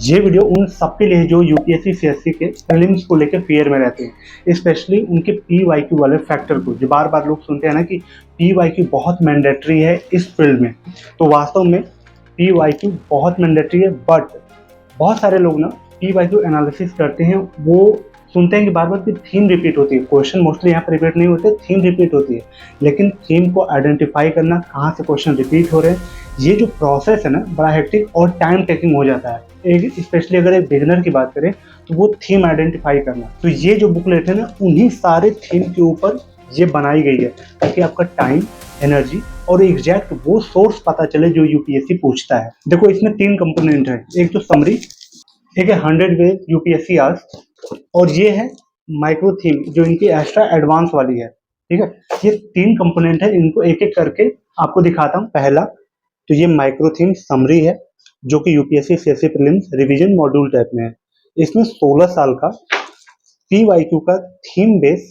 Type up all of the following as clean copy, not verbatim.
ये वीडियो उन सबके लिए जो यूपीएससी सीएससी के प्रीलिम्स को लेकर फेयर में रहते हैं, स्पेशली उनके पीवाईक्यू वाले फैक्टर को। जो बार बार लोग सुनते हैं ना कि पीवाईक्यू बहुत मैंडेटरी है इस फील्ड में, तो वास्तव में पीवाईक्यू बहुत मैंडेटरी है। बट बहुत सारे लोग ना पीवाईक्यू एनालिसिस करते हैं, वो सुनते हैं कि बार बार की थीम रिपीट होती है। क्वेश्चन मोस्टली यहाँ पर रिपीट नहीं होते, थीम रिपीट होती है, लेकिन थीम को आइडेंटिफाई करना, कहाँ से क्वेश्चन रिपीट हो रहे हैं, ये जो प्रोसेस है ना बड़ा हेक्टिक और टाइम टेकिंग हो जाता है। एक स्पेशली अगर एक बिगिनर की बात करें तो वो थीम आइडेंटिफाई करना, तो ये जो बुकलेट है ना उन्हीं सारे थीम के ऊपर ये बनाई गई है, ताकि आपका टाइम, एनर्जी और एग्जैक्ट वो सोर्स पता चले जो यूपीएससी पूछता है। देखो इसमें 3 कंपोनेंट है, एक तो समरी, एक है 100 वे यूपीएससी आस्क, और ये है माइक्रो थीम जो इनकी एक्स्ट्रा एडवांस वाली है। ठीक है, ये 3 कंपोनेंट है, इनको एक एक करके आपको दिखाता हूँ। पहला तो ये माइक्रो थीम समरी है, जो कि UPSC CSC prelims revision module type में है। इसमें 16 साल का पीवाईक्यू का थीम बेस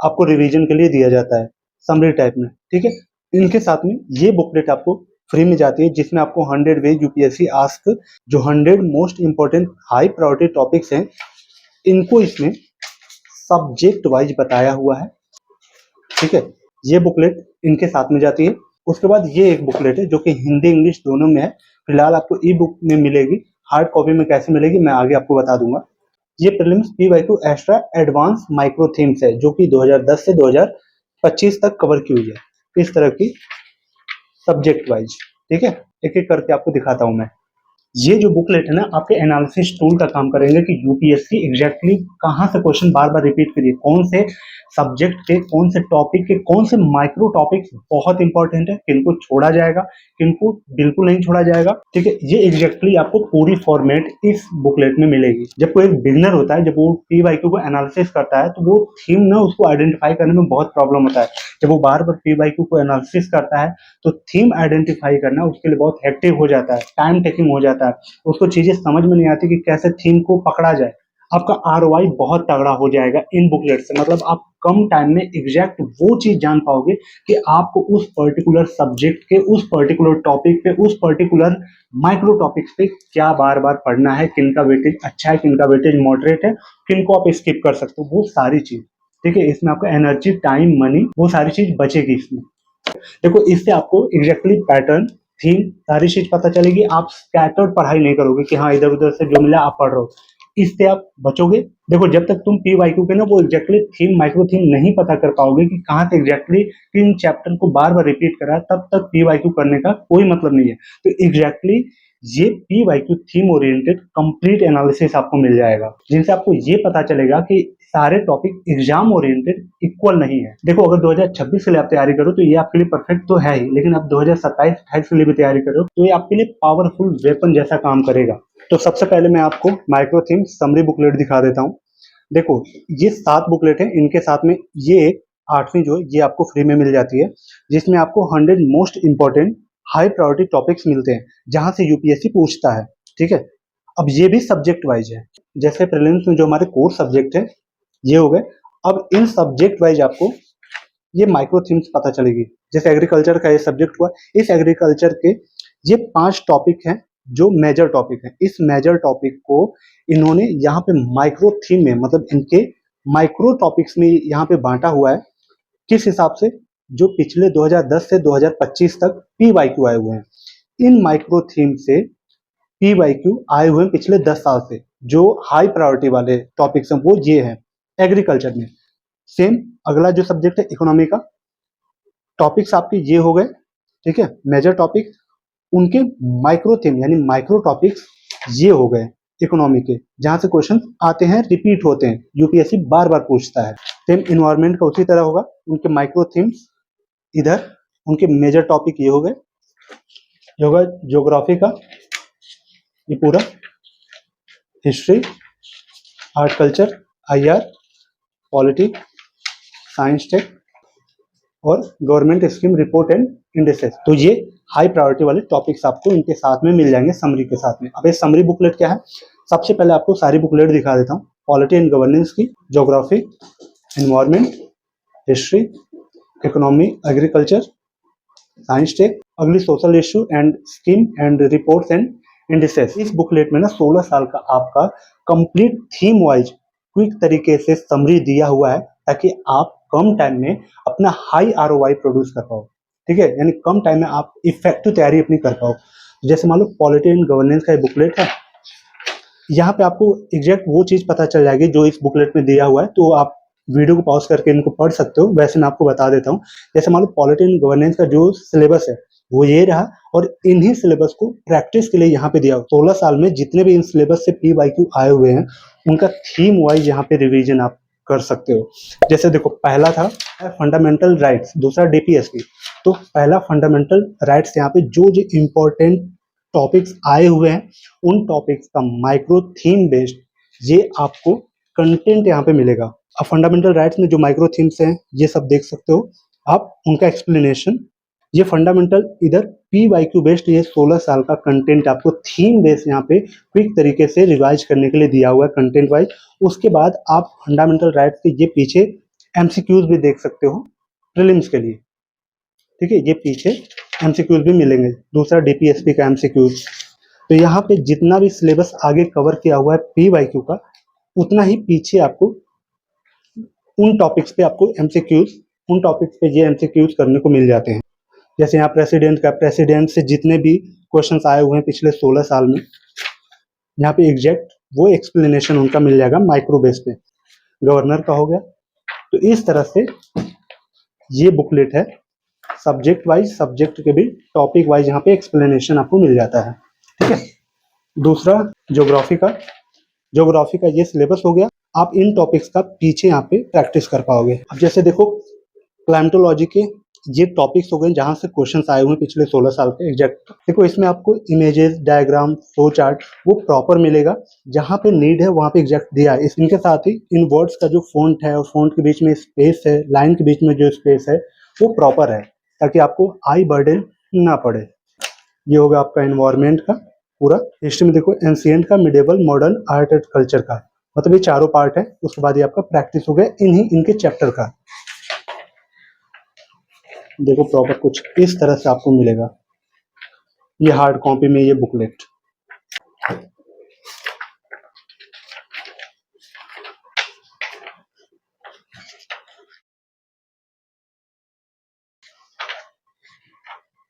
आपको रिवीजन के लिए दिया जाता है समरी टाइप में। ठीक है, इनके साथ में ये बुकलेट आपको फ्री में जाती है, जिसमें आपको 100 वे यूपीएससी आस्क जो 100 most important high priority topics हैं, इनको इसमें सब्जेक्ट वाइज बताया हुआ है। ठीक है, ये बुकलेट इनके साथ में जाती है। उसके बाद ये एक बुकलेट है जो कि हिंदी इंग्लिश दोनों में है। फिलहाल आपको ई बुक में मिलेगी, हार्ड कॉपी में कैसे मिलेगी मैं आगे आपको बता दूंगा। ये prelims PYQ extra advance micro themes है, जो कि 2010 से 2025 तक कवर की हुई है, इस तरह की सब्जेक्ट वाइज। ठीक है, एक एक करके आपको दिखाता हूं मैं। ये जो बुकलेट है ना आपके एनालिसिस टूल का काम करेंगे कि यूपीएससी एग्जैक्टली कहाँ से क्वेश्चन बार बार रिपीट करिए, कौन से सब्जेक्ट के, कौन से टॉपिक के, कौन से माइक्रो टॉपिक्स बहुत इंपॉर्टेंट है, किनको छोड़ा जाएगा, किनको बिल्कुल नहीं छोड़ा जाएगा। ठीक है, ये एग्जैक्टली आपको पूरी फॉर्मेट इस बुकलेट में मिलेगी। जब कोई बिगिनर होता है, जब वो पीवाईक्यू को एनालिसिस करता है, तो वो थीम ना उसको आइडेंटिफाई करने में बहुत प्रॉब्लम होता है। जब वो बार बार पीवाईक्यू को एनालिसिस करता है तो थीम आइडेंटिफाई करना उसके लिए बहुत हेक्टिक हो जाता है, टाइम टेकिंग हो जाता है, उसको चीजें समझ में नहीं आती कि कैसे थीम को पकड़ा जाए। आपका आरओआई बहुत तगड़ा हो जाएगा इन बुकलेट से, मतलब आप कम टाइम में एग्जैक्ट वो चीज जान पाओगे कि आपको उस पर्टिकुलर सब्जेक्ट के, उस पर्टिकुलर टॉपिक पे, उस पर्टिकुलर माइक्रो टॉपिक्स पे क्या बार बार पढ़ना है, किनका वेटेज अच्छा है, किनका वेटेज मॉडरेट है, किनको आप स्किप कर सकते हो, वो सारी चीज। ठीक है, इसमें आपका एनर्जी, टाइम, मनी, वो सारी चीज बचेगी इसमें। देखो इससे आपको एग्जैक्टली पैटर्न, थीम, सारी चीज पता चलेगी। आप स्कैटर्ड पढ़ाई नहीं करोगे कि हाँ इधर उधर से जो मिला आप पढ़ रहे हो, इससे आप बचोगे। देखो जब तक तुम पीवाईक्यू के ना वो एग्जैक्टली थीम, माइक्रो थीम नहीं पता कर पाओगे कि कहाँ से एग्जैक्टली किन चैप्टर को बार बार रिपीट करा, तब तक पीवाईक्यू करने का कोई मतलब नहीं है। तो एग्जैक्टली ये PYQ theme oriented complete analysis आपको मिल जाएगा, जिनसे आपको ये पता चलेगा कि सारे टॉपिक एग्जाम ओरिएंटेड इक्वल नहीं है। देखो अगर 2026 के लिए आप तैयारी करो तो ये आपके लिए परफेक्ट तो है ही, लेकिन आप 2027-28 के लिए भी तैयारी करो तो ये आपके लिए पावरफुल वेपन जैसा काम करेगा। तो सबसे पहले मैं आपको माइक्रो थीम समरी बुकलेट दिखा देता हूँ। देखो ये 7 बुकलेट है, इनके साथ में ये 8वीं जो ये आपको फ्री में मिल जाती है, जिसमें आपको 100 most important high priority topics मिलते हैं, जहां से यूपीएससी पूछता है। ठीक है, अब ये भी सब्जेक्ट वाइज है, जैसे प्रीलिम्स में जो हमारे कोर सब्जेक्ट है ये हो गए। अब इन सब्जेक्ट वाइज आपको ये माइक्रो थीम्स पता चलेगी। जैसे एग्रीकल्चर का ये सब्जेक्ट हुआ, इस एग्रीकल्चर के ये 5 टॉपिक हैं जो मेजर टॉपिक है। इस मेजर टॉपिक को इन्होंने यहाँ पे माइक्रो थीम में, मतलब इनके माइक्रो टॉपिक्स में यहाँ पे बांटा हुआ है। किस हिसाब से? जो पिछले 2010 से 2025 तक पीवाईक्यू आए हुए हैं, इन माइक्रो थीम से पीवाईक्यू आए हुए हैं पिछले 10 साल से। जो हाई प्रायोरिटी वाले टॉपिक्स हैं वो ये हैं एग्रीकल्चर में। सेम अगला जो सब्जेक्ट है इकोनॉमी का, टॉपिक्स आपके ये हो गए। ठीक है, मेजर टॉपिक, उनके माइक्रो थीम यानी माइक्रो टॉपिक्स ये हो गए इकोनॉमी के, जहां से क्वेश्चन आते हैं, रिपीट होते हैं, यूपीएससी बार बार पूछता है। सेम इन्वायरमेंट का उसी तरह होगा, उनके माइक्रो थीम्स इधर, उनके मेजर टॉपिक ये हो गए। होगा ज्योग्राफी का ये पूरा, history, art culture, IR, polity, science tech और government scheme report and indexes. तो ये हाई प्रायोरिटी वाले टॉपिक्स आपको इनके साथ में मिल जाएंगे समरी के साथ में। अब ये समरी बुकलेट क्या है, सबसे पहले आपको सारी बुकलेट दिखा देता हूँ। पॉलिटी एंड गवर्नेंस की, geography, environment, history, economy, agriculture, science tech, अगली social issue and scheme and reports and indices. इस बुकलेट में ना 16 साल का आपका कंप्लीट थीम वाइज क्विक तरीके से समरी दिया हुआ है, ताकि आप कम टाइम में अपना हाई आरओआई प्रोड्यूस कर पाओ। ठीक है, यानी कम टाइम में आप इफेक्टिव तैयारी अपनी कर पाओ। जैसे मान लो पॉलिटी एंड गवर्नेंस का बुकलेट है, यहाँ पे आपको एग्जैक्ट वो चीज पता चल जाएगी जो इस बुकलेट में दिया हुआ है, तो आप वीडियो को पॉज करके इनको पढ़ सकते हो। वैसे मैं आपको बता देता हूँ। जैसे मान लो पॉलिटी एंड गवर्नेंस का जो सिलेबस है वो ये रहा, और इन्हीं सिलेबस को प्रैक्टिस के लिए यहाँ पे दिया हुआ। 16 साल में जितने भी इन सिलेबस से PYQ आए हुए हैं, उनका थीम वाइज यहाँ पे रिवीजन आप कर सकते हो। जैसे देखो, पहला था फंडामेंटल राइट्स, दूसरा DPSP। तो पहला फंडामेंटल राइट्स, यहाँ पे जो जो इम्पोर्टेंट टॉपिक्स आए हुए हैं, उन टॉपिक्स का माइक्रो थीम बेस्ड ये आपको कंटेंट यहाँ पे मिलेगा। अब फंडामेंटल राइट्स में जो माइक्रो थीम्स हैं ये सब देख सकते हो आप, उनका एक्सप्लेनेशन। ये फंडामेंटल इधर PYQ बेस्ड, ये 16 साल का कंटेंट आपको थीम बेस्ड यहाँ पे क्विक तरीके से रिवाइज करने के लिए दिया हुआ है कंटेंट वाइज। उसके बाद आप फंडामेंटल राइट्स के ये पीछे MCQs भी देख सकते हो प्रीलिम्स के लिए। ठीक है, ये पीछे MCQs भी मिलेंगे। दूसरा DPSP का MCQs। तो यहाँ पे जितना भी सिलेबस आगे कवर किया हुआ है PYQ का, उतना ही पीछे आपको उन टॉपिक्स पे आपको MCQs, उन टॉपिक्स पे ये MCQs करने को मिल जाते हैं। जैसे यहाँ प्रेसिडेंट से जितने भी क्वेश्चंस आए हुए हैं पिछले 16 साल में, यहाँ पे एग्जैक्ट वो एक्सप्लेनेशन उनका मिल जाएगा माइक्रो बेस पे। गवर्नर का हो गया। तो इस तरह से ये बुकलेट है, सब्जेक्ट वाइज, सब्जेक्ट के भी टॉपिक वाइज यहाँ पे एक्सप्लेनेशन आपको मिल जाता है। ठीक है। दूसरा ज्योग्राफी का ये सिलेबस हो गया। आप इन टॉपिक्स का पीछे यहाँ पे प्रैक्टिस कर पाओगे। अब जैसे देखो, क्लाइमेटोलॉजी के ये टॉपिक्स हो गए जहाँ से क्वेश्चंस आए हुए हैं पिछले 16 साल के एग्जैक्ट। देखो, इसमें आपको इमेजेस, डायग्राम, फ्लो चार्ट वो प्रॉपर मिलेगा। जहाँ पे नीड है वहाँ पे एग्जैक्ट दिया है। इनके साथ ही इन वर्ड्स का जो फॉन्ट है और फॉन्ट के बीच में स्पेस है, लाइन के बीच में जो स्पेस है वो प्रॉपर है, ताकि आपको आई बर्डन ना पड़े। ये होगा आपका एनवायरमेंट का पूरा। हिस्ट्री में देखो, एंशिएंट का, medieval, modern, art and culture का, मतलब ये चारों पार्ट है। उसके बाद ये आपका प्रैक्टिस हो गया इनके चैप्टर का। देखो, प्रॉपर कुछ इस तरह से आपको मिलेगा ये हार्ड कॉपी में ये बुकलेट।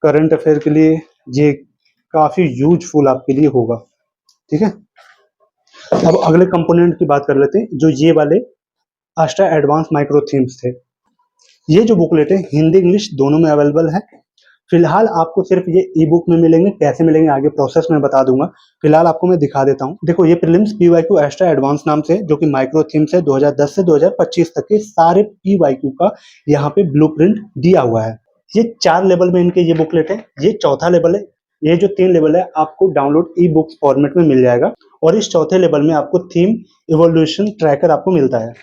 करंट अफेयर के लिए ये काफी यूजफुल आपके लिए होगा। ठीक है। अब अगले कंपोनेंट की बात कर लेते हैं, जो ये वाले एक्स्ट्रा एडवांस माइक्रो थीम्स थे। ये जो बुकलेट है हिंदी इंग्लिश दोनों में अवेलेबल है। फिलहाल आपको सिर्फ ये ई बुक में मिलेंगे, कैसे मिलेंगे आगे प्रोसेस में बता दूंगा। फिलहाल आपको मैं दिखा देता हूँ। देखो, ये प्रीलिम्स PYQ एक्स्ट्रा एडवांस नाम से, जो कि माइक्रो थीम्स है 2010 से 2025 तक के सारे PYQ का यहाँ पे ब्लूप्रिंट दिया हुआ है। ये 4 लेवल में इनके ये बुकलेट है। ये चौथा लेवल है। ये जो 3 लेवल है आपको डाउनलोड ई बुक्स फॉर्मेट में मिल जाएगा, और इस चौथे लेवल में आपको थीम इवोल्यूशन ट्रैकर आपको मिलता है।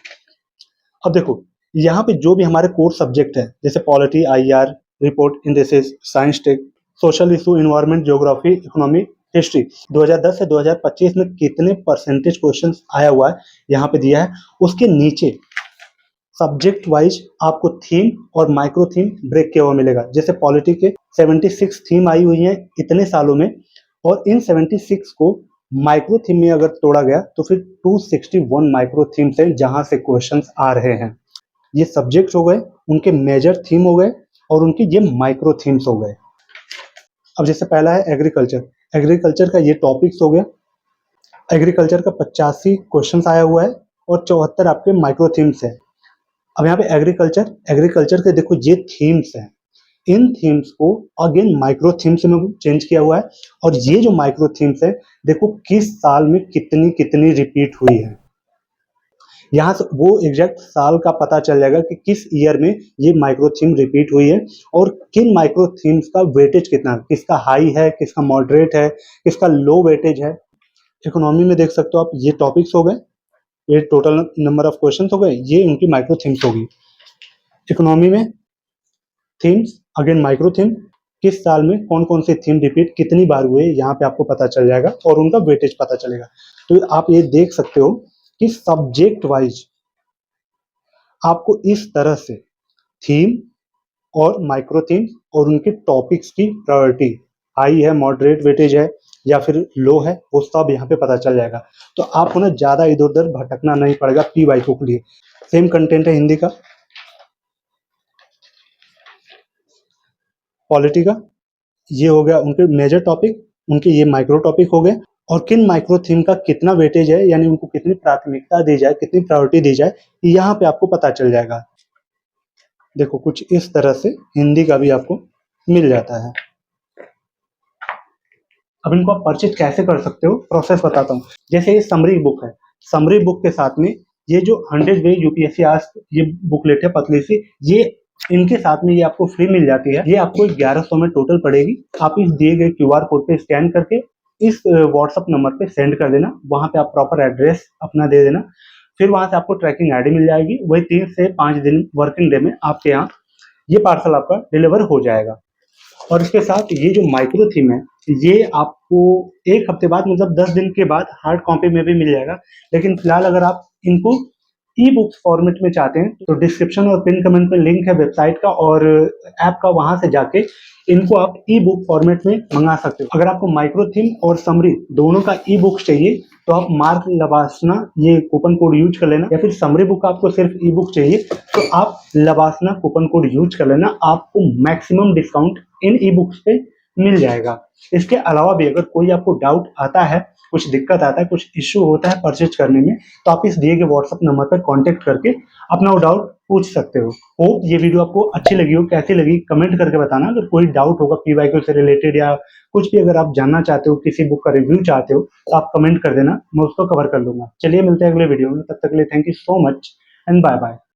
अब देखो, यहाँ पे जो भी हमारे कोर सब्जेक्ट है, जैसे polity, IR, report, indexes, science tech, social issue, environment, geography, economy, history, 2010 से 2025 में कितने परसेंटेज क्वेश्चंस आया हुआ है यहाँ पे दिया है। उसके नीचे सब्जेक्ट वाइज आपको थीम और माइक्रो थीम ब्रेक किया हुआ मिलेगा। जैसे पॉलिटी के 76 थीम आई हुई है इतने सालों में, और इन 76 को माइक्रो थीम में अगर तोड़ा गया तो फिर 261 माइक्रो थीम्स हैं जहां से क्वेश्चंस आ रहे हैं। ये सब्जेक्ट हो गए, उनके मेजर थीम हो गए, और उनके ये माइक्रो थीम्स हो गए। अब जैसे पहला है एग्रीकल्चर का ये टॉपिक्स हो गया। एग्रीकल्चर का 85 क्वेश्चन आया हुआ है, और 74 आपके माइक्रो थीम्स है। अब यहाँ पे एग्रीकल्चर के देखो ये थीम्स हैं। इन थीम्स को अगेन माइक्रो थीम्स में चेंज किया हुआ है, और ये जो माइक्रो थीम्स है देखो किस साल में कितनी कितनी रिपीट हुई है। यहाँ से वो एग्जैक्ट साल का पता चल जाएगा कि किस ईयर में ये माइक्रो थीम रिपीट हुई है, और किन माइक्रो थीम्स का वेटेज कितना है, किसका हाई है, किसका मॉडरेट है, किसका लो वेटेज है। इकोनॉमी में देख सकते हो आप, ये टॉपिक्स हो गए, ये टोटल नंबर ऑफ क्वेश्चंस हो गए, ये उनकी माइक्रो थीम्स होगी। इकोनॉमी में थीम्स अगेन माइक्रो थीम, किस साल में कौन कौन से थीम रिपीट कितनी बार हुए यहाँ पे आपको पता चल जाएगा, और उनका वेटेज पता चलेगा। तो आप ये देख सकते हो कि सब्जेक्ट वाइज आपको इस तरह से थीम और माइक्रो थीम और उनके टॉपिक्स की प्रायोरिटी हाई है, मॉडरेट वेटेज है या फिर लो है, वो सब यहाँ पे पता चल जाएगा। तो आपको ना ज़्यादा इधर उधर भटकना नहीं पड़ेगा PYQ के लिए। सेम कंटेंट है हिंदी का, पॉलिटी का, ये हो गया उनके मेजर टॉपिक, उनके ये माइक्रो टॉपिक हो गए। और किन माइक्रो थीम का कितना वेटेज है, यानी उनको कितनी प्राथमिकता दी जाए, कितनी प्रायोरिटी दी जाए, यहाँ पे आपको पता चल जाएगा। देखो कुछ इस तरह से हिंदी का भी आपको मिल जाता है। अब इनको आप परचेज कैसे कर सकते हो, प्रोसेस बताता हूँ। जैसे ये समरी बुक है, समरी बुक के साथ में ये जो 100 वे यूपीएससी आस्क ये बुकलेट है पतली सी, ये इनके साथ में ये आपको फ्री मिल जाती है। ये आपको 1100 में टोटल पड़ेगी। आप इस दिए गए QR कोड पे स्कैन करके इस व्हाट्सअप नंबर पे सेंड कर देना। वहां पे आप प्रॉपर एड्रेस अपना दे देना, फिर वहां से आपको ट्रैकिंग आईडी मिल जाएगी। वही 3 से 5 दिन वर्किंग डे में आपके यहाँ ये पार्सल आपका डिलीवर हो जाएगा। और इसके साथ ये जो माइक्रो थीम है, ये आपको 1 हफ्ते बाद, मतलब 10 दिन के बाद हार्ड कॉपी में भी मिल जाएगा। लेकिन फिलहाल अगर आप इनको ई बुक्स फॉर्मेट में चाहते हैं तो डिस्क्रिप्शन और पिन कमेंट में लिंक है वेबसाइट का और ऐप का, वहां से जाके इनको आप ई बुक फॉर्मेट में मंगा सकते हो। अगर आपको माइक्रो थीम और समरी दोनों का ई बुक चाहिए तो आप मार्क लबासना ये कूपन कोड यूज कर लेना, या फिर समरी बुक आपको सिर्फ ई बुक चाहिए तो आप लबासना कूपन कोड यूज कर लेना। आपको maximum discount in e books पे मिल जाएगा। इसके अलावा भी अगर कोई आपको डाउट आता है, कुछ दिक्कत आता है, कुछ इश्यू होता है परचेज करने में, तो आप इस दिए गए व्हाट्सएप नंबर पर कांटेक्ट करके अपना वो डाउट पूछ सकते हो। होप ये वीडियो आपको अच्छी लगी हो, कैसी लगी कमेंट करके बताना। अगर कोई डाउट होगा PYQ से रिलेटेड या कुछ भी अगर आप जानना चाहते हो, किसी बुक का रिव्यू चाहते हो, तो आप कमेंट कर देना, मैं उसको कवर कर लूंगा। चलिए मिलते हैं अगले वीडियो में, तब तक के लिए thank you so much and bye bye.